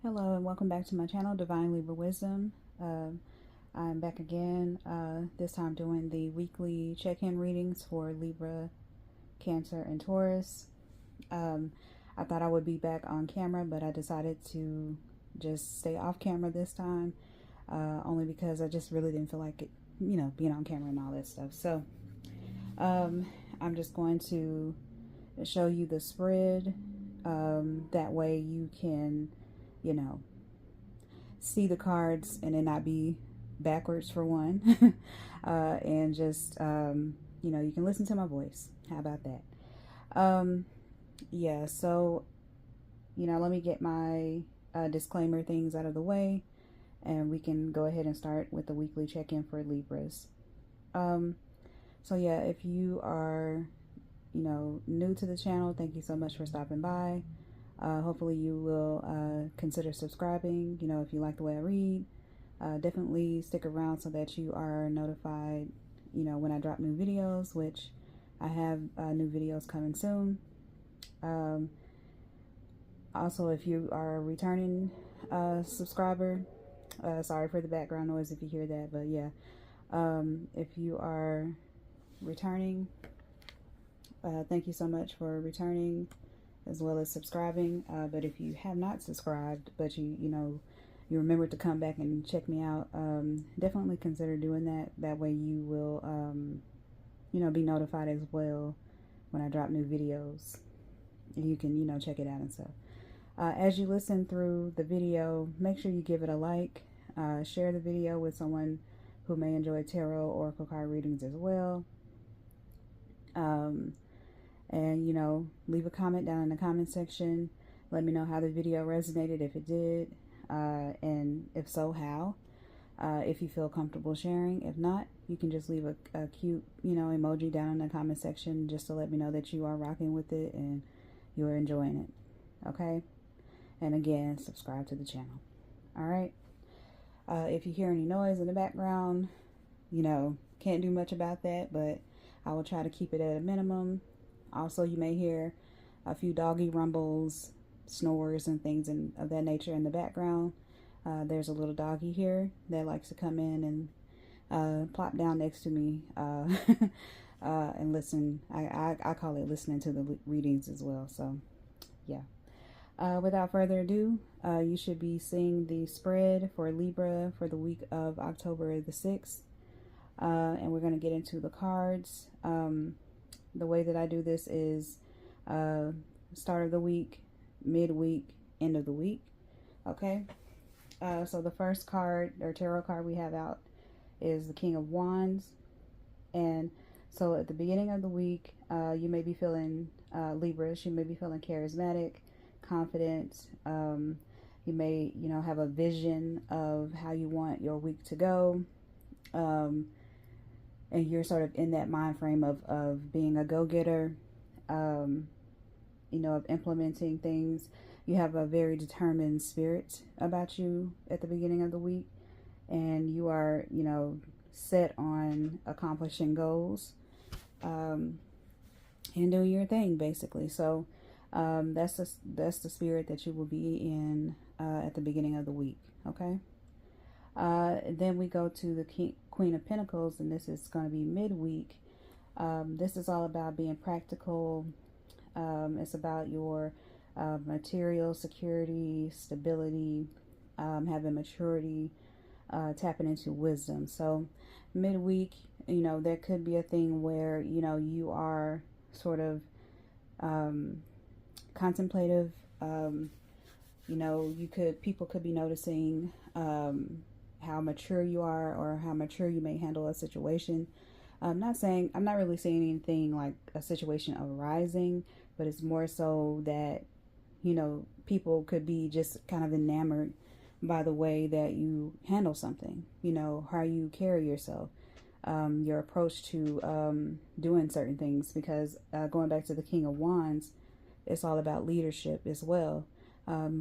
Hello and welcome back to my channel, Divine Libra Wisdom. I'm back again, this time doing the weekly check-in readings for Libra, Cancer, and Taurus. I thought I would be back on camera, but I decided to just stay off camera this time, only because I just really didn't feel like it, being on camera and all that stuff. So I'm just going to show you the spread. That way you can see the cards and it not be backwards for one. And just, you can listen to my voice. How about that? Yeah, so, let me get my disclaimer things out of the way and we can go ahead and start with the weekly check-in for Libras. So yeah, if you are, new to the channel, thank you so much for stopping by. Hopefully you will consider subscribing. If you like the way I read, definitely stick around so that you are notified, when I drop new videos, which I have new videos coming soon. Also, if you are a returning subscriber, sorry for the background noise if you hear that, but yeah, if you are returning, thank you so much for returning as well as subscribing. But if you have not subscribed, but you remember to come back and check me out, definitely consider doing that. That way you will, be notified as well when I drop new videos. You can, check it out and stuff. As you listen through the video, make sure you give it a like. Share the video with someone who may enjoy tarot or oracle card readings as well. And leave a comment down in the comment section. Let me know how the video resonated, if it did, and if so, how. If you feel comfortable sharing. If not, you can just leave a cute emoji down in the comment section just to let me know that you are rocking with it and you're enjoying it. Okay, and again, subscribe to the channel. All right. If you hear any noise in the background, can't do much about that, but I will try to keep it at a minimum. Also, you may hear a few doggy rumbles, snores, and things of that nature in the background. There's a little doggy here that likes to come in and plop down next to me and listen. I call it listening to the readings as well. So, yeah. Without further ado, you should be seeing the spread for Libra for the week of October the 6th. And we're going to get into the cards. The way that I do this is start of the week, midweek, end of the week. Okay. So the first card or tarot card we have out is the King of Wands. And so at the beginning of the week, you may be feeling, Libras, you may be feeling charismatic, confident. You may, have a vision of how you want your week to go. And you're sort of in that mind frame of being a go-getter, of implementing things. You have a very determined spirit about you at the beginning of the week, and you are, set on accomplishing goals, and doing your thing, basically. So that's the spirit that you will be in at the beginning of the week. Okay. Then we go to the Queen of Pentacles, and this is going to be midweek. This is all about being practical. It's about your material security, stability, having maturity, tapping into wisdom. So midweek, there could be a thing where, you are sort of contemplative. People could be noticing how mature you are or how mature you may handle a situation. I'm not really saying anything like a situation arising, but it's more so that, people could be just kind of enamored by the way that you handle something, how you carry yourself, your approach to doing certain things, because going back to the King of Wands, it's all about leadership as well. A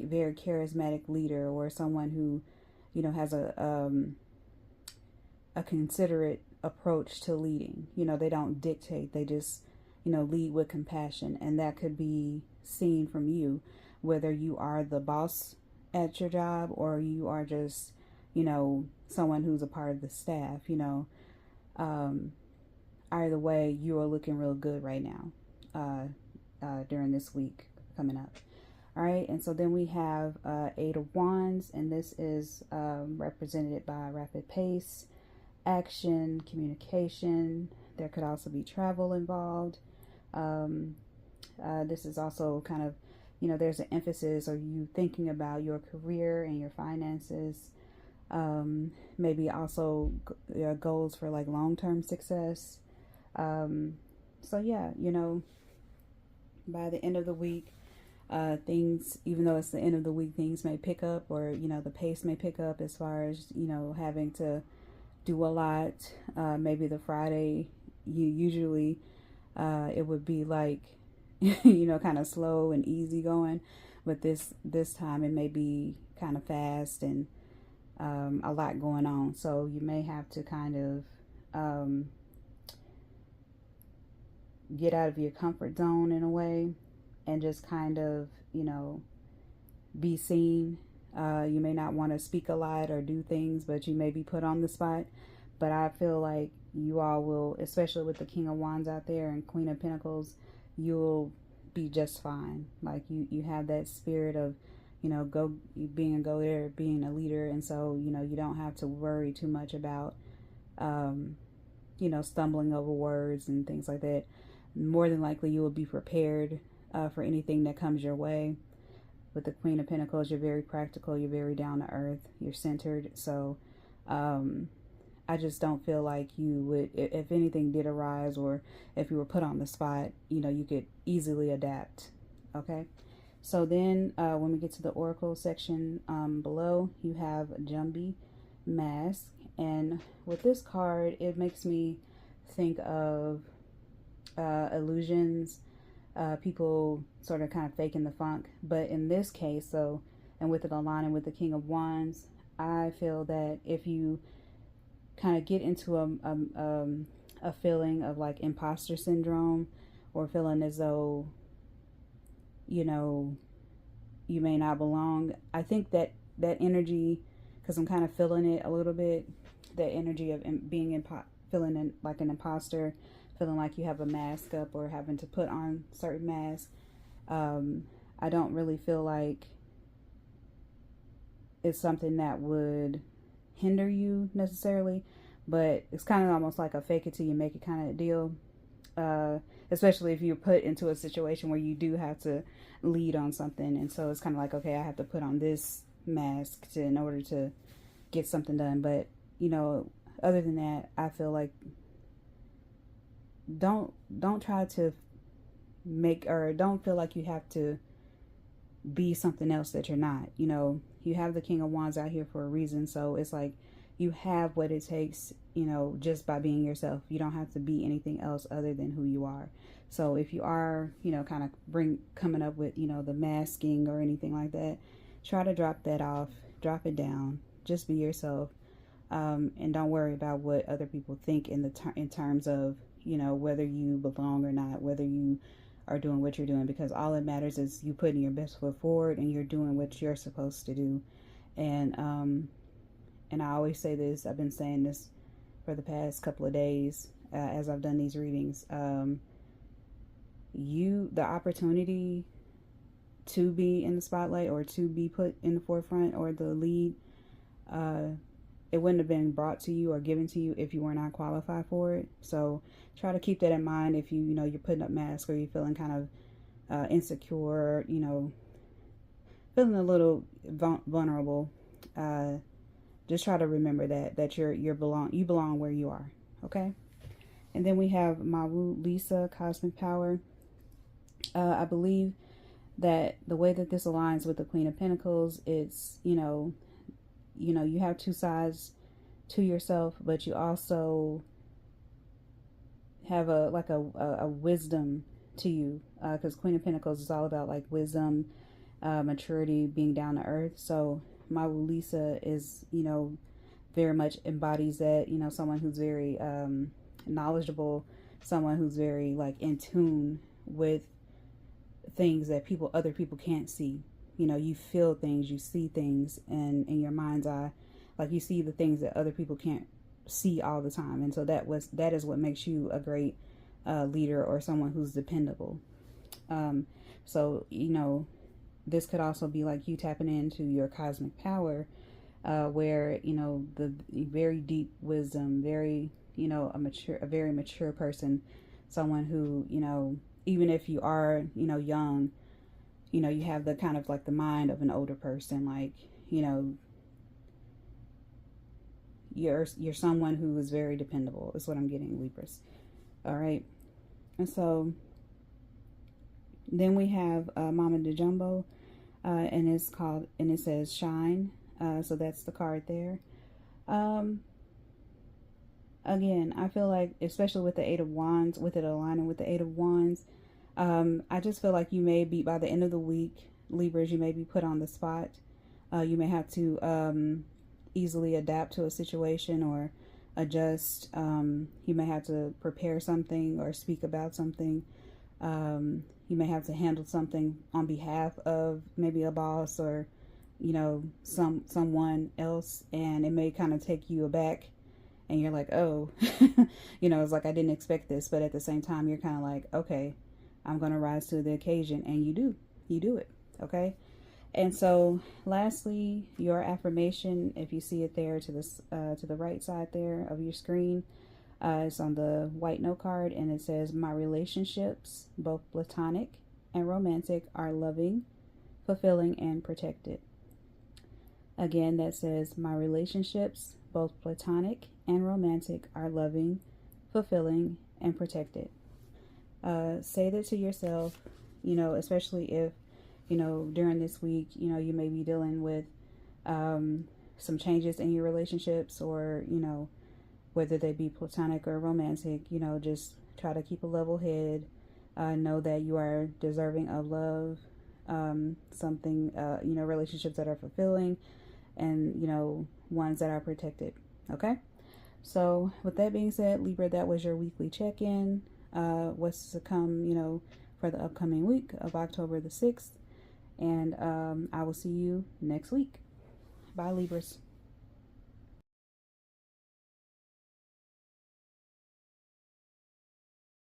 very charismatic leader, or someone who has a considerate approach to leading. They don't dictate, they just lead with compassion. And that could be seen from you, whether you are the boss at your job, or you are just, you know, someone who's a part of the staff, you know. Either way, you are looking real good right now during this week coming up. All right, and so then we have Eight of Wands, and this is represented by rapid pace, action, communication. There could also be travel involved. This is also kind of, you know, there's an emphasis, or you thinking about your career and your finances. Maybe also goals for like long-term success. So yeah, you know, by the end of the week, things, even though it's the end of the week, things may pick up, or, you know, the pace may pick up as far as, you know, having to do a lot. Maybe the Friday, you usually, it would be like, you know, kind of slow and easy going, but this time it may be kind of fast and a lot going on. So you may have to kind of get out of your comfort zone in a way, and just kind of, you know, be seen. You may not want to speak a lot or do things, but you may be put on the spot. But I feel like you all will, especially with the King of Wands out there and Queen of Pentacles, you'll be just fine. Like you have that spirit of, you know, being a go-getter, being a leader. And so, you know, you don't have to worry too much about, you know, stumbling over words and things like that. More than likely, you will be prepared for anything that comes your way. With the Queen of Pentacles, you're very practical, you're very down to earth, you're centered. So I just don't feel like you would, if anything did arise, or if you were put on the spot, you know, you could easily adapt. Okay. So then when we get to the Oracle section below, you have Jumbie Mask. And with this card, it makes me think of illusions, people sort of kind of faking the funk. But in this case, so, and with it aligning with the King of Wands, I feel that if you kind of get into a feeling of like imposter syndrome, or feeling as though, you know, you may not belong, I think that energy, because I'm kind of feeling it a little bit, that energy of being feeling like an imposter, feeling like you have a mask up or having to put on certain masks. I don't really feel like it's something that would hinder you necessarily, but it's kind of almost like a fake it till you make it kind of deal. Especially if you're put into a situation where you do have to lead on something, and so it's kind of like, okay, I have to put on this mask in order to get something done. But, you know, other than that, I feel like don't try to make, or don't feel like you have to be something else that you're not. You know, you have the King of Wands out here for a reason, so it's like you have what it takes, you know, just by being yourself. You don't have to be anything else other than who you are. So if you are, you know, kind of coming up with, you know, the masking or anything like that, try to drop that off, drop it down, just be yourself, and don't worry about what other people think in terms of, you know, whether you belong or not, whether you are doing what you're doing, because all that matters is you putting your best foot forward and you're doing what you're supposed to do. And I always say this, I've been saying this for the past couple of days as I've done these readings. The opportunity to be in the spotlight, or to be put in the forefront or the lead, it wouldn't have been brought to you or given to you if you were not qualified for it. So try to keep that in mind if you know, you're putting up masks, or you're feeling kind of insecure, you know, feeling a little vulnerable. Just try to remember that you belong where you are. Okay. And then we have Mawu Lisa, Cosmic Power. I believe that the way that this aligns with the Queen of Pentacles, it's, you know, you have two sides to yourself, but you also have a wisdom to you, because Queen of Pentacles is all about like wisdom, maturity, being down to earth. So Mawu Lisa is, you know, very much embodies that, you know, someone who's very knowledgeable, someone who's very like in tune with things that other people can't see, you know, you feel things, you see things in your mind's eye. Like, you see the things that other people can't see all the time. And so that is what makes you a great leader, or someone who's dependable. So, you know, this could also be like you tapping into your cosmic power, where, you know, the very deep wisdom, very, you know, a very mature person, someone who, you know, even if you are, you know, young, you know, you have the kind of like the mind of an older person. Like, you know, you're someone who is very dependable, is what I'm getting, Libras. All right. And so then we have Mama de Jumbo, and it says shine. So that's the card there. Again, I feel like, especially with the Eight of Wands, with it aligning with the Eight of Wands, I just feel like you may be, by the end of the week, Libras, you may be put on the spot. You may have to easily adapt to a situation, or adjust. You may have to prepare something or speak about something. You may have to handle something on behalf of maybe a boss, or, you know, someone else, and it may kind of take you aback, and you're like, oh, you know, it's like, I didn't expect this. But at the same time, you're kind of like, okay, I'm going to rise to the occasion. And you do it. Okay. And so lastly, your affirmation, if you see it there to the right side there of your screen, it's on the white note card, and it says, my relationships, both platonic and romantic, are loving, fulfilling, and protected. Again, that says, my relationships, both platonic and romantic, are loving, fulfilling, and protected. Say that to yourself, you know, especially if, you know, during this week, you know, you may be dealing with some changes in your relationships, or, you know, whether they be platonic or romantic. You know, just try to keep a level head. Know that you are deserving of love, something, you know, relationships that are fulfilling, and, you know, ones that are protected. Okay. So with that being said, Libra, that was your weekly check-in. What's to come, you know, for the upcoming week of October the 6th. And I will see you next week. Bye, Libras.